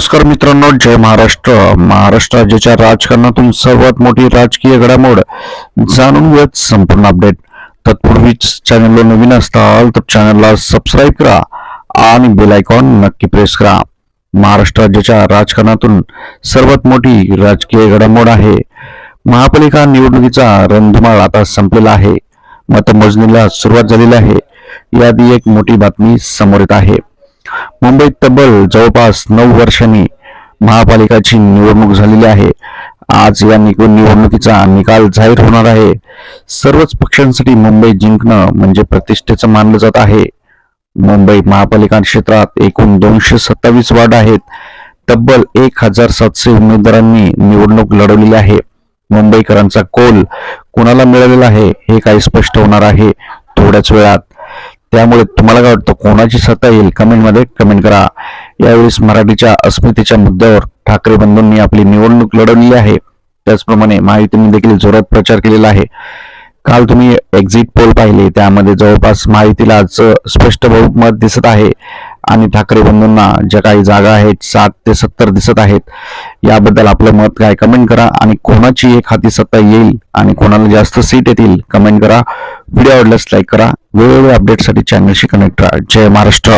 नमस्कार मित्रांनो, जय महाराष्ट्र. महाराष्ट्र राज्याच्या राजकारणातून सर्वात मोठी राजकीय घडामोड जाणून घेत संपूर्ण अपडेट. तत्पूर्वीच चॅनलला नवीन असताल तर चॅनलला सबस्क्राईब करा आणि बेल आयकॉन नक्की प्रेस करा. महाराष्ट्र राज्याच्या राजकारणातून सर्वात मोठी राजकीय घडामोड आहे. महापालिका निवडणुकीचा रणधुमाळ आता संपलेला आहे. मतमोजणीला सुरुवात झालेली आहे. याआधी एक मोठी बातमी समोर येत आहे. मुंबईत तब्बल जवळपास 9 वर्षांनी महापालिकाची निवडणूक झालेली आहे. आज या निवडणुकीचा निकाल जाहीर होणार आहे. सर्वच पक्षांसाठी मुंबई जिंकणं म्हणजे प्रतिष्ठेचं मानलं जात आहे. मुंबई महापालिका क्षेत्रात एकूण 227 वार्ड आहेत. तब्बल 1700 उमेदवारांनी निवडणूक लढवलेली आहे. मुंबईकरांचा कौल कोणाला मिळालेला आहे हे काही स्पष्ट होणार आहे थोड्याच वेळात. त्यामुळे तुम्हाला काय वाटतं, कोणाची सत्ता येईल? कमेंटमध्ये कमेंट करा. यावेळेस मराठीच्या अस्मितेच्या मुद्द्यावर ठाकरे बंधूंनी आपली निवडणूक लढवली आहे. त्याचप्रमाणे महायुतीने देखील जोरात प्रचार केलेला आहे. काल तुम्ही एक्झिट पोल पाहिले, त्यामध्ये जवळपास महायुतीला आज स्पष्ट बहुमत दिसत आहे आणि ठाकरे बंधूंना ज्या काही जागा आहेत 7 ते 70 दिसत आहेत. याबद्दल आपलं मत काय, कमेंट करा. आणि कोणाची एक हाती सत्ता येईल आणि कोणाला जास्त सीट येतील कमेंट करा. व्हिडिओ आवडल्यास लाईक करा. वेगवेगळ्या अपडेटसाठी चॅनलशी कनेक्ट राहा. जय महाराष्ट्र.